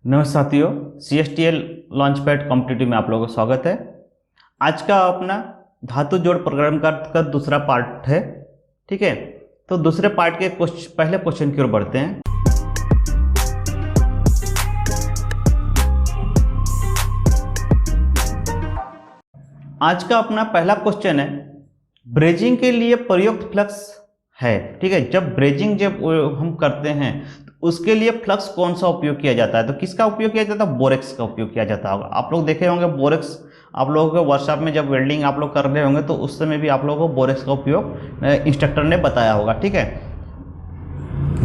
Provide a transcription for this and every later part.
नमस्कार साथियों, CSTL launchpad competitive में आप लोगों का स्वागत है। आज का अपना धातु जोड़ प्रोग्राम का दूसरा पार्ट है। ठीक है, तो दूसरे पार्ट के पहले क्वेश्चन की ओर बढ़ते हैं। आज का अपना पहला क्वेश्चन है, ब्रेजिंग के लिए प्रयुक्त फ्लक्स है। ठीक है, जब ब्रेजिंग हम करते हैं तो उसके लिए फ्लक्स कौन सा उपयोग किया जाता है? तो किसका उपयोग किया जाता है? बोरेक्स का उपयोग किया जाता होगा। आप लोग देखे होंगे बोरेक्स, आप लोगों के वर्कशॉप में जब वेल्डिंग आप लोग कर रहे होंगे तो उस समय भी आप लोगों को बोरेक्स का उपयोग इंस्ट्रक्टर ने बताया होगा। ठीक है,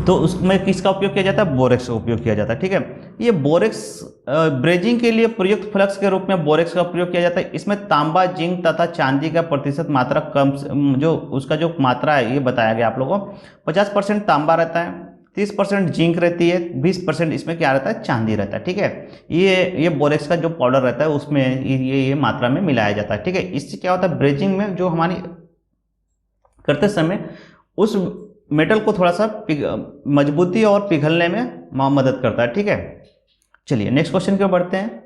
तो उसमें किसका उपयोग किया जाता है? बोरेक्स का उपयोग किया जाता है। ठीक है, ये बोरेक्स ब्रेजिंग के लिए प्रयुक्त फ्लक्स के रूप में बोरेक्स का प्रयोग किया जाता है। इसमें तांबा, जिंक तथा चांदी का प्रतिशत मात्रा कम, जो उसका जो मात्रा है ये बताया गया आप लोगों को। 50% तांबा रहता है, 30% जिंक रहती है, 20% इसमें क्या रहता है? चांदी रहता है। ठीक है, ये बोरेक्स का जो पाउडर रहता है उसमें ये मात्रा में मिलाया जाता है। ठीक है, इससे क्या होता है? ब्रेजिंग में जो हमारी करते समय उस मेटल को थोड़ा सा मजबूती और पिघलने में मदद करता है। ठीक है, चलिए नेक्स्ट क्वेश्चन की ओर बढ़ते हैं।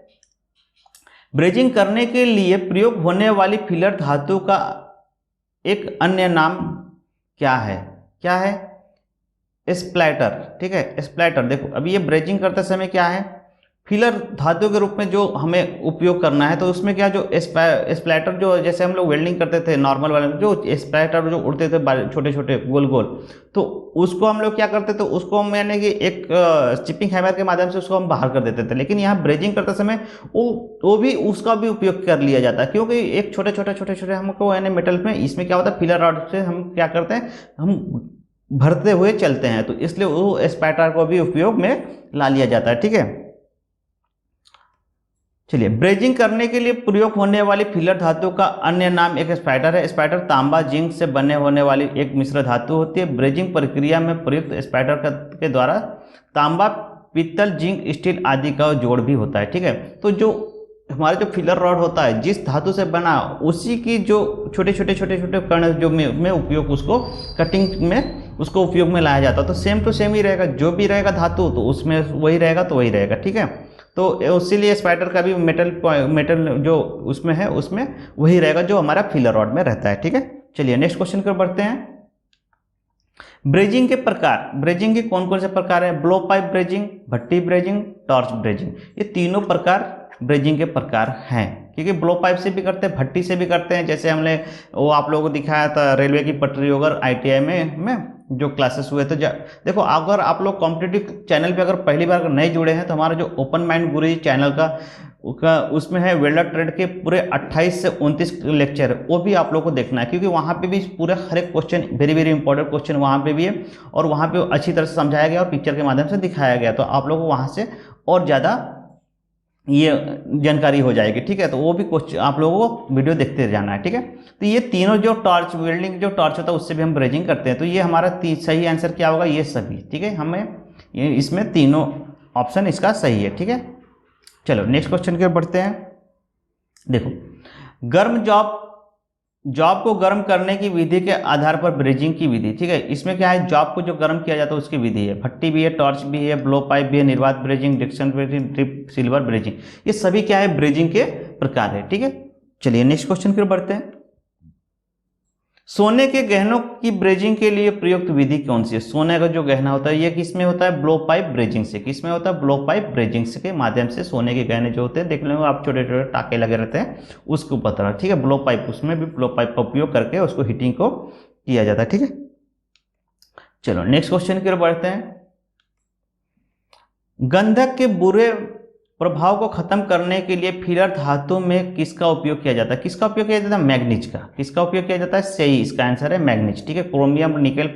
ब्रेजिंग करने के लिए प्रयोग होने वाली फिलर धातु का एक अन्य नाम क्या है? क्या है? स्प्लैटर। ठीक है, स्प्लैटर। देखो अभी ये ब्रेजिंग करते समय क्या है, फिलर धातु के रूप में जो हमें उपयोग करना है, तो उसमें क्या, जो स्प्लैटर, जो जैसे हम लोग वेल्डिंग करते थे नॉर्मल वाले में, जो स्प्लैटर जो उड़ते थे छोटे छोटे गोल गोल, तो उसको हम लोग क्या करते थे, उसको हम यानी कि एक चिपिंग हैमर के माध्यम से उसको हम बाहर कर देते थे। लेकिन यहाँ ब्रेजिंग करते समय वो भी उसका भी उपयोग कर लिया जाता है, क्योंकि एक छोटे छोटे हमको यानी मेटल में इसमें क्या होता है, फिलर रॉड से हम क्या करते हैं, हम भरते हुए चलते हैं, तो इसलिए वो स्प्लैटर को भी उपयोग में ला लिया जाता है। ठीक है, चलिए, ब्रेजिंग करने के लिए प्रयोग होने वाली फिलर धातु का अन्य नाम एक स्पैटर है। स्पैटर तांबा जिंक से बने होने वाली एक मिश्र धातु होती है। ब्रेजिंग प्रक्रिया में प्रयुक्त स्पैटर के द्वारा तांबा, पीतल, जिंक, स्टील आदि का जोड़ भी होता है। ठीक है, तो जो हमारा जो फिलर रॉड होता है जिस धातु से बना, उसी की जो छोटे छोटे कण जो में उपयोग, उसको कटिंग में उसको उपयोग में लाया जाता है। तो सेम टू सेम ही रहेगा, जो भी रहेगा धातु तो उसमें वही रहेगा, तो वही रहेगा। ठीक है, तो इसीलिए स्पाइडर का भी मेटल जो उसमें है उसमें वही रहेगा जो हमारा फिलर रॉड में रहता है। ठीक है, चलिए नेक्स्ट क्वेश्चन पर बढ़ते हैं। ब्रेजिंग के प्रकार, ब्रेजिंग के कौन कौन से प्रकार हैं? ब्लो पाइप ब्रेजिंग, भट्टी ब्रेजिंग, टॉर्च ब्रेजिंग, ये तीनों प्रकार ब्रेजिंग के प्रकार हैं। क्योंकि ब्लो पाइप से भी करते हैं, भट्टी से भी करते हैं, जैसे हमने वो आप लोगों को दिखाया था रेलवे की पटरी वगैरह ITI में जो क्लासेस हुए थे। देखो, अगर आप लोग कॉम्पिटिटिव चैनल पे अगर पहली बार नहीं जुड़े हैं तो हमारा जो ओपन माइंड गुरुजी चैनल का उसमें है वेल्डर ट्रेड के पूरे 28 से 29 लेक्चर है, वो भी आप लोग को देखना है, क्योंकि वहाँ पे भी पूरे हर एक question, very very important question वहाँ पे भी है, और वहाँ पे अच्छी तरह से समझाया गया और पिक्चर के माध्यम से दिखाया गया, तो आप लोग को वहाँ से और ज़्यादा ये जानकारी हो जाएगी। ठीक है, तो वो भी क्वेश्चन आप लोगों को वीडियो देखते जाना है। ठीक है, तो ये तीनों जो टॉर्च वेल्डिंग जो टॉर्च होता है उससे भी हम ब्रेजिंग करते हैं, तो ये हमारा सही आंसर क्या होगा? ये सभी। ठीक है, हमें ये इसमें तीनों ऑप्शन इसका सही है। ठीक है, चलो नेक्स्ट क्वेश्चन की ओर बढ़ते हैं। देखो, गर्म जॉब को गर्म करने की विधि के आधार पर ब्रेजिंग की विधि। ठीक है, इसमें क्या है, जॉब को जो गर्म किया जाता है उसकी विधि है। भट्टी भी है, टॉर्च भी है, ब्लो पाइप भी है, निर्वात ब्रेजिंग, डिक्शन ब्रेजिंग, ड्रिप सिल्वर ब्रेजिंग, ये सभी क्या है? ब्रेजिंग के प्रकार है। ठीक है, चलिए नेक्स्ट क्वेश्चन की ओर बढ़ते हैं। सोने के गहनों की ब्रेजिंग के लिए प्रयुक्त विधि कौन सी है? सोने का जो गहना होता है ये किसमें होता है? ब्लो पाइप ब्रेजिंग से। किसमें होता है? ब्लो पाइप ब्रेजिंग से के माध्यम से सोने के गहने जो होते हैं, देख लेंगे आप, छोटे छोटे टाके लगे रहते हैं, उसको पता है। ठीक है, ब्लो पाइप, उसमें भी ब्लो पाइप का उपयोग करके उसको हीटिंग को किया जाता है। ठीक है, चलो नेक्स्ट क्वेश्चन की ओर बढ़ते हैं। गंधक के बुरे प्रभाव को खत्म करने के लिए फिलर धातु में किसका उपयोग किया जाता है? किसका उपयोग किया जाता है? मैग्नीज का। किसका उपयोग किया जाता है? सही, इसका आंसर है मैग्नीज। ठीक है, क्रोमियम, निकेल,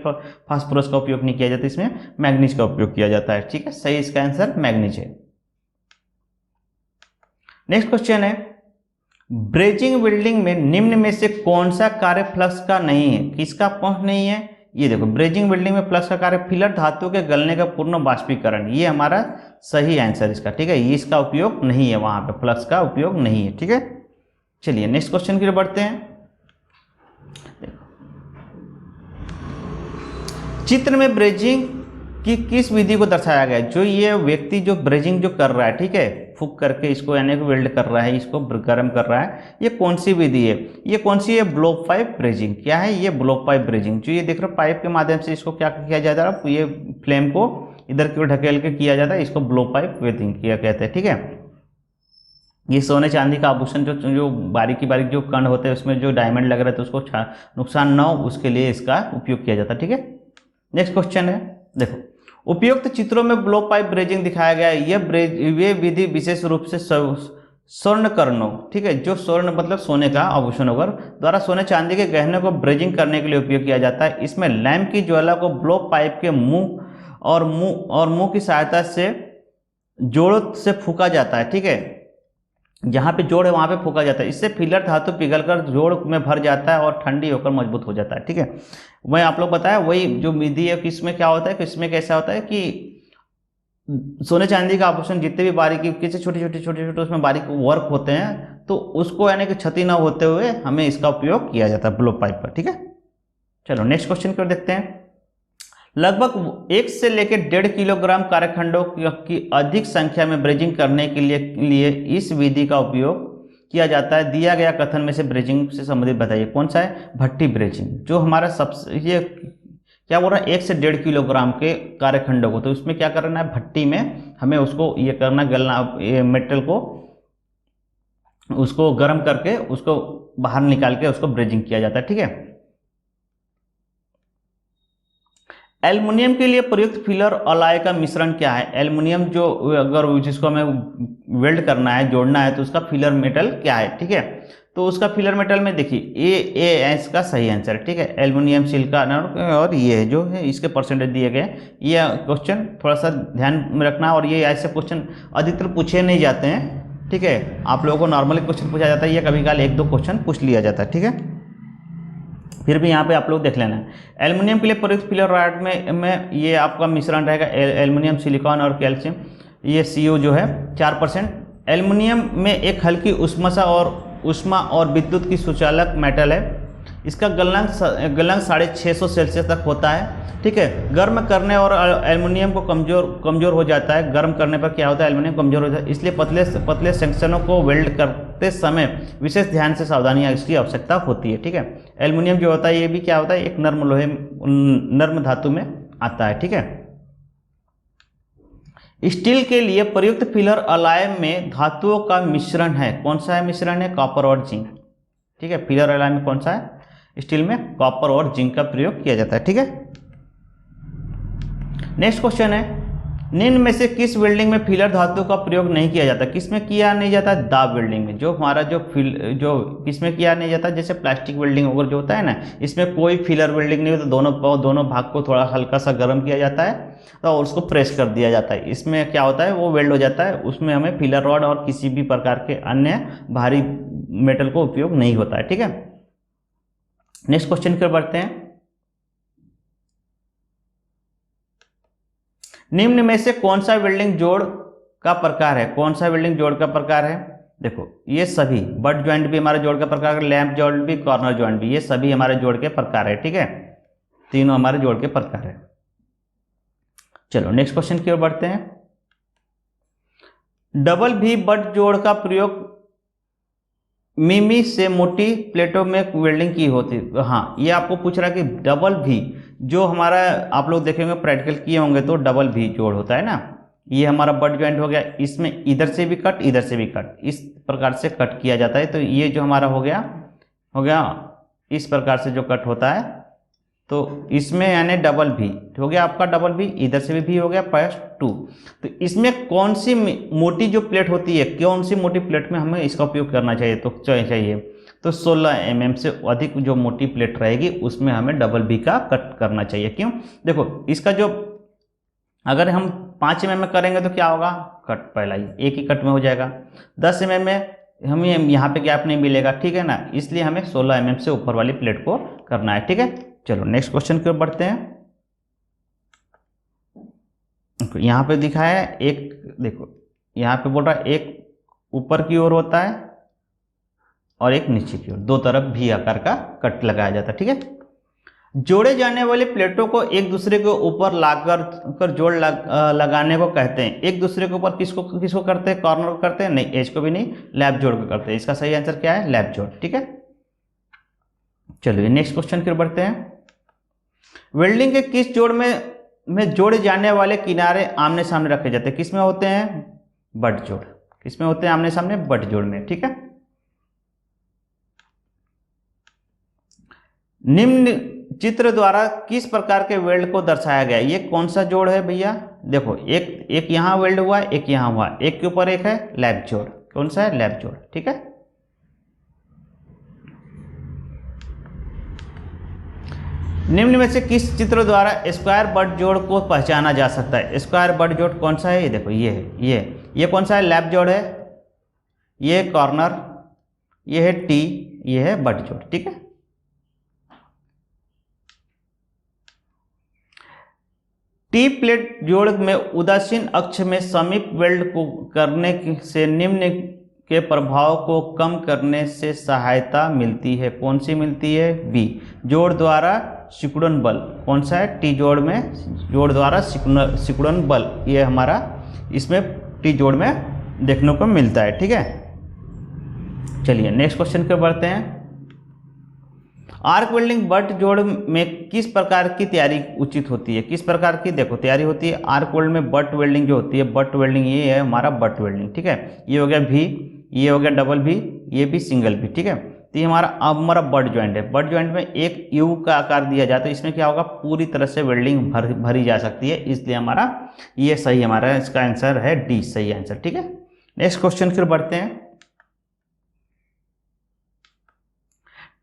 फास्फोरस का उपयोग नहीं किया जाता, इसमें मैग्नीज का उपयोग किया जाता है। ठीक है, सही, इसका आंसर मैग्नीज है। नेक्स्ट क्वेश्चन है, ब्रेजिंग वेल्डिंग में निम्न में से कौन सा कार्य फ्लक्स का नहीं है? किसका कौन नहीं है? ये देखो, ब्रेजिंग वेल्डिंग में फ्लक्स का कार्य फिलर धातु के गलने का पूर्ण वाष्पीकरण, ये हमारा सही आंसर इसका। ठीक है, ये इसका उपयोग नहीं है, वहां पे फ्लक्स का उपयोग नहीं है। ठीक है, चलिए नेक्स्ट क्वेश्चन की ओर बढ़ते हैं। चित्र में ब्रेजिंग कि किस विधि को दर्शाया गया है। जो ये व्यक्ति जो ब्रेजिंग जो कर रहा है, ठीक है, फूक करके इसको यानी कि वेल्ड कर रहा है, इसको गर्म कर रहा है, ये कौन सी विधि है? ये कौन सी है? Blow pipe brazing. क्या है ये? Blow pipe brazing. जो ये देख रहे हो पाइप के माध्यम से इसको क्या किया जाता है, ये फ्लेम को इधर की ओर ढकेल के किया जाता है, इसको ब्लो पाइप ब्रेजिंग किया कहते हैं, ठीक है। ये सोने चांदी का आभूषण जो जो बारीक बारीक जो कण होते हैं उसमें जो डायमंड लग रहा है तो उसको नुकसान ना हो उसके लिए इसका उपयोग किया जाता है, ठीक है। नेक्स्ट क्वेश्चन है, देखो उपयुक्त चित्रों में ब्लो पाइप ब्रेजिंग दिखाया गया है। ये विधि विशेष रूप से स्वर्णकर्णों, ठीक है, जो स्वर्ण मतलब सोने का आभूषण होकर द्वारा सोने चांदी के गहने को ब्रेजिंग करने के लिए उपयोग किया जाता है। इसमें लैंप की ज्वाला को ब्लो पाइप के मुंह की सहायता से जोड़ से फूका जाता है, ठीक है। जहाँ पे जोड़ है वहाँ पे फूका जाता है। इससे फिलर धातु पिघलकर जोड़ में भर जाता है और ठंडी होकर मजबूत हो जाता है, ठीक है। वही आप लोग बताया, वही जो विधि है कि इसमें क्या होता है कि इसमें कैसा होता है कि सोने चांदी का आभूषण जितने भी बारीकी किसी छोटे छोटे उसमें बारीक वर्क होते हैं तो उसको यानी कि क्षति न होते हुए हमें इसका उपयोग किया जाता है ब्लो पाइप पर, ठीक है। चलो नेक्स्ट क्वेश्चन की ओर देखते हैं। लगभग 1 से लेकर 1.5 किलोग्राम कार्यखंडों की अधिक संख्या में ब्रेजिंग करने के लिए इस विधि का उपयोग किया जाता है। दिया गया कथन में से ब्रेजिंग से संबंधित बताइए कौन सा है? भट्टी ब्रेजिंग। जो हमारा सबसे ये क्या बोल रहा है 1 से 1.5 किलोग्राम के कार्यखंडों को, तो इसमें क्या करना है? भट्टी में हमें उसको ये करना, गलना, ये मेटल को उसको गर्म करके उसको बाहर निकाल के उसको ब्रेजिंग किया जाता है, ठीक है। एल्युमिनियम के लिए प्रयुक्त फिलर अलाय का मिश्रण क्या है? एल्युमिनियम जो अगर जिसको हमें वेल्ड करना है, जोड़ना है, तो उसका फिलर मेटल क्या है, ठीक है। तो उसका फिलर मेटल में देखिए ए इसका सही आंसर है, ठीक है। एल्युमिनियम, सिलिकॉन और ये जो है इसके परसेंटेज दिए गए। ये क्वेश्चन थोड़ा सा ध्यान में रखना, और ये ऐसे क्वेश्चन अधिकतर पूछे नहीं जाते हैं, ठीक है। आप लोगों को नॉर्मली क्वेश्चन पूछा जाता है, ये कभी कभार 1-2 क्वेश्चन पूछ लिया जाता है, ठीक है। फिर भी यहाँ पे आप लोग देख लेना है। एल्युमिनियम के लिए प्रयुक्त फिलर रॉड में ये आपका मिश्रण रहेगा एल्युमिनियम, सिलिकॉन और कैल्शियम। ये Cu जो है 4%। एल्युमिनियम में एक हल्की उष्मा और विद्युत की सुचालक मेटल है। इसका गलनांक 650 सेल्सियस तक होता है, ठीक है। गर्म करने और एल्युमिनियम को कमजोर हो जाता है। गर्म करने पर क्या होता है? एल्युमिनियम कमजोर हो जाता है। इसलिए पतले सेक्शनों को वेल्ड करते समय विशेष ध्यान से सावधानी इसकी आवश्यकता होती है, ठीक है। एल्युमिनियम जो होता है ये भी क्या होता है? एक नर्म धातु में आता है, ठीक है। स्टील के लिए प्रयुक्त फिलर अलाय में धातुओं का मिश्रण है। कौन सा है मिश्रण? है कॉपर और जिंक, ठीक है। फिलर अलाय में कौन सा है? स्टील में कॉपर और जिंक का प्रयोग किया जाता है, ठीक है। नेक्स्ट क्वेश्चन है, निम्न में से किस वेल्डिंग में फिलर धातु का प्रयोग नहीं किया जाता? किसमें किया नहीं जाता? दाब वेल्डिंग में। जो हमारा जो किसमें किया नहीं जाता? जैसे प्लास्टिक वेल्डिंग वगैरह जो होता है ना, इसमें कोई फिलर वेल्डिंग नहीं होता। दोनों भाग को थोड़ा हल्का सा गर्म किया जाता है तो उसको प्रेस कर दिया जाता है। इसमें क्या होता है? वो वेल्ड हो जाता है। उसमें हमें फिलर रॉड और किसी भी प्रकार के अन्य भारी मेटल को उपयोग नहीं होता है, ठीक है। नेक्स्ट क्वेश्चन की ओर बढ़ते हैं। निम्न में से कौन सा वेल्डिंग जोड़ का प्रकार है? कौन सा वेल्डिंग जोड़ का प्रकार है? देखो ये सभी बट ज्वाइंट भी हमारे जोड़ का प्रकार है, लैंप जॉइंट भी, कॉर्नर जॉइंट भी, ये सभी हमारे जोड़ के प्रकार है, ठीक है। तीनों हमारे जोड़ के प्रकार है। चलो नेक्स्ट क्वेश्चन की ओर बढ़ते हैं। डबल भी बट जोड़ का प्रयोग मिमी से मोटी प्लेटों में वेल्डिंग की होती। हाँ, ये आपको पूछ रहा है कि डबल भी जो हमारा आप लोग देखेंगे प्रैक्टिकल किए होंगे तो डबल भी जोड़ होता है ना, ये हमारा बट ज्वाइंट हो गया। इसमें इधर से भी कट, इधर से भी कट, इस प्रकार से कट किया जाता है। तो ये जो हमारा हो गया इस प्रकार से जो कट होता है, तो इसमें यानी डबल भी हो गया आपका, डबल भी इधर से भी हो गया +2। तो इसमें कौन सी मोटी जो प्लेट होती है, कौन सी मोटी प्लेट में हमें इसका उपयोग करना चाहिए? तो 16 mm से अधिक जो मोटी प्लेट रहेगी उसमें हमें डबल भी का कट करना चाहिए। क्यों? देखो इसका जो अगर हम 5 mm में करेंगे तो क्या होगा? कट पहला ही एक ही कट में हो जाएगा। 10 mm में हमें यहाँ पे गैप नहीं मिलेगा, ठीक है ना। इसलिए हमें 16 mm से ऊपर वाली प्लेट को करना है, ठीक है। चलो नेक्स्ट क्वेश्चन की ओर बढ़ते हैं। यहाँ पे दिखाया है एक, देखो यहाँ पे बोल रहा है एक ऊपर की ओर होता है और एक नीचे की ओर, दो तरफ भी आकार का कट लगाया जाता है, ठीक है। जोड़े जाने वाले प्लेटों को एक दूसरे के ऊपर लाकर जोड़ लगाने को कहते हैं। एक दूसरे के ऊपर किसको किसको करते हैं? कॉर्नर को करते हैं? नहीं, एज को भी नहीं, लैप जोड़ को करते हैं। इसका सही आंसर क्या है? लैप जोड़। ठीक है, चलिए नेक्स्ट क्वेश्चन की ओर बढ़ते हैं। वेल्डिंग के किस जोड़ में जोड़े जाने वाले किनारे आमने सामने रखे जाते हैं? किस में होते हैं? बट जोड़। किस में होते हैं आमने सामने? बट जोड़ में। ठीक है, निम्न चित्र द्वारा किस प्रकार के वेल्ड को दर्शाया गया? ये कौन सा जोड़ है भैया? देखो, एक यहां वेल्ड हुआ, एक यहां हुआ, एक के ऊपर एक है लैप जोड़। कौन सा है? लैप जोड़। ठीक है, निम्न में से किस चित्र द्वारा स्क्वायर बट जोड़ को पहचाना जा सकता है? स्क्वायर बट जोड़ कौन सा है? ये देखो, ये है, ये कौन सा है? लैप जोड़ है। ये कॉर्नर, ये है टी, ये है बट जोड़। ठीक है, टी प्लेट जोड़ में उदासीन अक्ष में समीप वेल्ड को करने से निम्न के प्रभाव को कम करने से सहायता मिलती है। कौन सी मिलती है? बी, जोड़ द्वारा सिकुड़न बल। कौन सा है? टी जोड़ में जोड़ द्वारा सिकुड़न बल, ये हमारा इसमें टी जोड़ में देखने को मिलता है। ठीक है, चलिए नेक्स्ट क्वेश्चन पे बढ़ते हैं। आर्क वेल्डिंग बट जोड़ में किस प्रकार की तैयारी उचित होती है? किस प्रकार की देखो तैयारी होती है आर्क वेल्ड में? बट वेल्डिंग जो होती है, बट वेल्डिंग ये है हमारा बट वेल्डिंग। ठीक है, ये हो गया भी, ये हो गया डबल भी, ये भी सिंगल भी। ठीक है, तो ये हमारा बट ज्वाइंट है। बट ज्वाइंट में एक यू का आकार दिया जाता है, इसमें क्या होगा? पूरी तरह से वेल्डिंग भरी जा सकती है, इसलिए हमारा ये सही, हमारा इसका आंसर है डी, सही आंसर। ठीक है, नेक्स्ट क्वेश्चन की ओर बढ़ते हैं।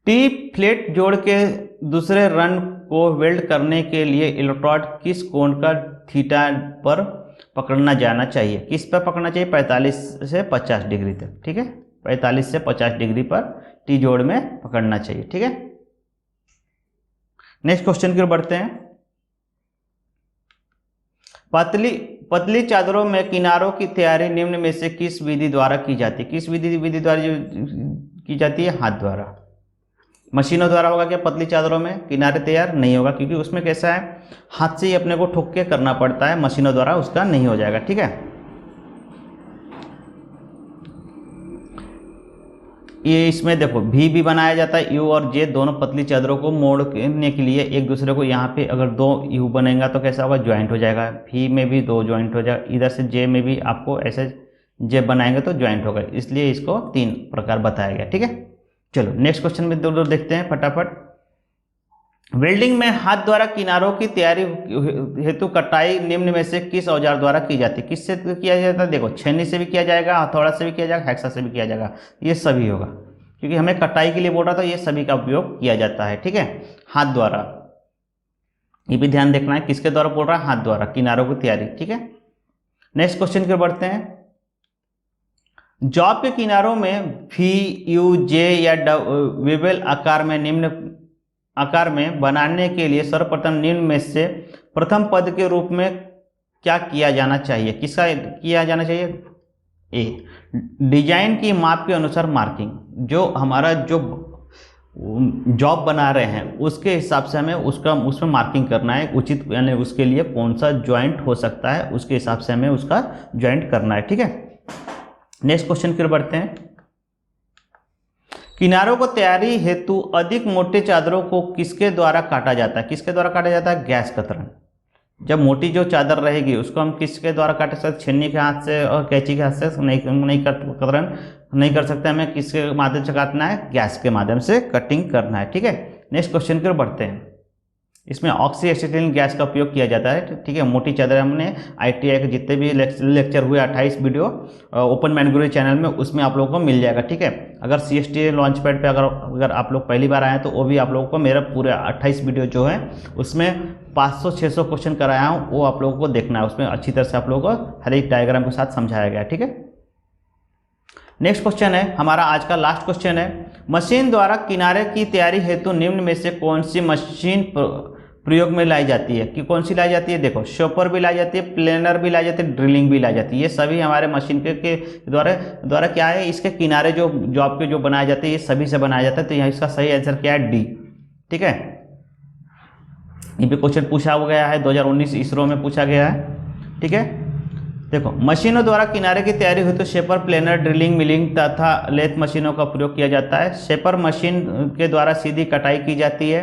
टी फ्लेट जोड़ के दूसरे रन को वेल्ड करने के लिए इलेक्ट्रोड किस कोण का थीटा पर पकड़ना जाना चाहिए? किस पर पकड़ना चाहिए? 45 से 50 डिग्री तक। ठीक है, 45 से 50 डिग्री पर टी जोड़ में पकड़ना चाहिए। ठीक है, नेक्स्ट क्वेश्चन की ओर बढ़ते हैं। पतली चादरों में किनारों की तैयारी निम्न में से किस विधि द्वारा की जाती है? किस विधि द्वारा की जाती है? हाथ द्वारा। मशीनों द्वारा होगा क्या पतली चादरों में किनारे तैयार? नहीं होगा, क्योंकि उसमें कैसा है, हाथ से ही अपने को ठोक के करना पड़ता है, मशीनों द्वारा उसका नहीं हो जाएगा। ठीक है, ये इसमें देखो भी बनाया जाता है, यू और जे दोनों पतली चादरों को मोड़ने के लिए एक दूसरे को, यहाँ पे अगर दो यू बनेगा तो कैसा होगा? ज्वाइंट हो जाएगा। भी में भी दो ज्वाइंट हो जाएगा, इधर से जे में भी आपको ऐसे जे बनाएंगे तो ज्वाइंट होगा, इसलिए इसको 3 प्रकार बताया गया। ठीक है, चलो नेक्स्ट क्वेश्चन में दो देखते हैं फटाफट। वेल्डिंग में हाथ द्वारा किनारों की तैयारी हेतु कटाई निम्न में से किस औजार द्वारा की जाती है? किससे किया जाता है? देखो, छेनी से भी किया जाएगा, हथौड़ा से भी किया जाएगा, हैक्सा से भी किया जाएगा, ये सभी होगा, क्योंकि हमें कटाई के लिए बोल रहा था, ये सभी का उपयोग किया जाता है। ठीक है, हाथ द्वारा, ये भी ध्यान देखना है किसके द्वारा बोल रहा है? हाथ द्वारा किनारों की तैयारी। ठीक है, नेक्स्ट क्वेश्चन की बढ़ते हैं। जॉब के किनारों में भी यू जे या विवेल आकार में निम्न आकार में बनाने के लिए सर्वप्रथम निम्न में से प्रथम पद के रूप में क्या किया जाना चाहिए? किसका किया जाना चाहिए? ए, डिजाइन की माप के अनुसार मार्किंग। जो हमारा जो जॉब बना रहे हैं उसके हिसाब से हमें उसमें मार्किंग करना है उचित, यानी उसके लिए कौन सा ज्वाइंट हो सकता है उसके हिसाब से हमें उसका ज्वाइंट करना है। ठीक है, नेक्स्ट क्वेश्चन की ओर बढ़ते हैं। किनारों को तैयारी हेतु अधिक मोटे चादरों को किसके द्वारा काटा जाता है? किसके द्वारा काटा जाता है? गैस कतरन। जब मोटी जो चादर रहेगी उसको हम किसके द्वारा काट सकते? छन्नी के हाथ से और कैंची के हाथ से कतरन नहीं कर सकते, हमें किसके माध्यम से काटना है? गैस के माध्यम से कटिंग करना है। ठीक है, नेक्स्ट क्वेश्चन की ओर बढ़ते हैं। इसमें ऑक्सी एसिटिलीन गैस का उपयोग किया जाता है। ठीक है, मोटी चादर हमने ITI के जितने भी लेक्चर हुए 28 वीडियो ओपन मैनग्रुव चैनल में, उसमें आप लोगों को मिल जाएगा। ठीक है, अगर CSTA लॉन्च पैड पर अगर आप लोग पहली बार आए तो वो भी आप लोगों को मेरा पूरे 28 वीडियो जो है उसमें 500-600 क्वेश्चन कराया हूँ, वो आप लोगों को देखना है, उसमें अच्छी तरह से आप लोगों को हर एक डायग्राम के साथ समझाया गया है। ठीक है, नेक्स्ट क्वेश्चन है हमारा आज का लास्ट क्वेश्चन है, मशीन द्वारा किनारे की तैयारी हेतु निम्न में से कौन सी मशीन प्रयोग में लाई जाती है? कि कौन सी लाई जाती है? देखो, शॉपर भी लाई जाती है, प्लेनर भी लाई जाती है, ड्रिलिंग भी लाई जाती है। ये सभी हमारे मशीन के द्वारा क्या है, इसके किनारे जो जॉब के जो बनाए जाते हैं ये सभी से बनाया जाता है। तो यहाँ इसका सही आंसर क्या है? डी। ठीक है, ये भी क्वेश्चन पूछा हो गया है, 2019 इसरो में पूछा गया है। ठीक है, देखो मशीनों द्वारा किनारे की तैयारी हुई तो शेपर, प्लेनर, ड्रिलिंग, मिलिंग तथा लेथ मशीनों का प्रयोग किया जाता है। शेपर मशीन के द्वारा सीधी कटाई की जाती है।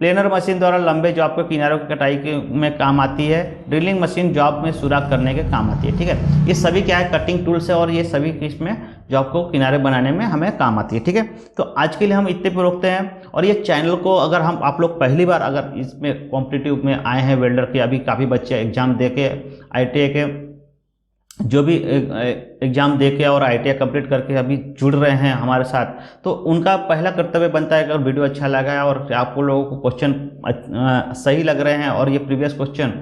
प्लेनर मशीन द्वारा लंबे जॉब के किनारों की कटाई में काम आती है। ड्रिलिंग मशीन जॉब में सुराख करने के काम आती है। ठीक है, ये सभी क्या है, कटिंग टूल्स है और ये सभी इसमें जॉब को किनारे बनाने में हमें काम आती है। ठीक है, तो आज के लिए हम इतने पर रोकते हैं। और ये चैनल को अगर हम आप लोग पहली बार अगर इसमें कॉम्पिटिटिव में आए हैं वेल्डर के, अभी काफ़ी बच्चे एग्जाम दे के ITI के जो भी एग्ज़ाम दे के और ITI कंप्लीट करके अभी जुड़ रहे हैं हमारे साथ, तो उनका पहला कर्तव्य बनता है कि अगर वीडियो अच्छा लगा है और आपको लोगों को क्वेश्चन सही लग रहे हैं और ये प्रीवियस क्वेश्चन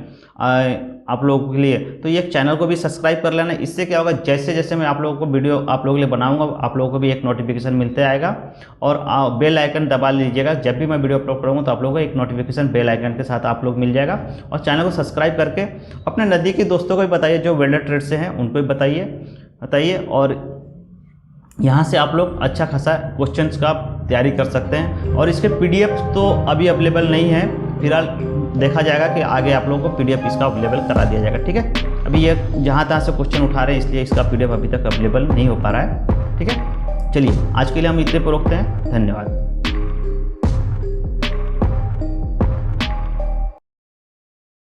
आप लोगों के लिए, तो ये चैनल को भी सब्सक्राइब कर लेना। इससे क्या होगा, जैसे जैसे मैं आप लोगों को वीडियो आप लोगों के लिए बनाऊंगा, आप लोगों को भी एक नोटिफिकेशन मिलते आएगा। और बेल आइकन दबा लीजिएगा, जब भी मैं वीडियो अपलोड करूँगा तो आप लोगों को एक नोटिफिकेशन बेल आइकन के साथ आप लोग मिल जाएगा। और चैनल को सब्सक्राइब करके अपने नज़दीकी दोस्तों को भी बताइए, जो वेल्डर ट्रेड से हैं उनको भी बताइए। और यहाँ से आप लोग अच्छा खासा क्वेश्चंस का तैयारी कर सकते हैं। और इसके PDF तो अभी अवेलेबल नहीं है, फिलहाल देखा जाएगा कि आगे आप लोगों को PDF इसका अवेलेबल करा दिया जाएगा। ठीक है, अभी ये जहाँ तहाँ से क्वेश्चन उठा रहे हैं इसलिए इसका PDF अभी तक अवेलेबल नहीं हो पा रहा है। ठीक है, चलिए आज के लिए हम इतने पर रोकते हैं। धन्यवाद।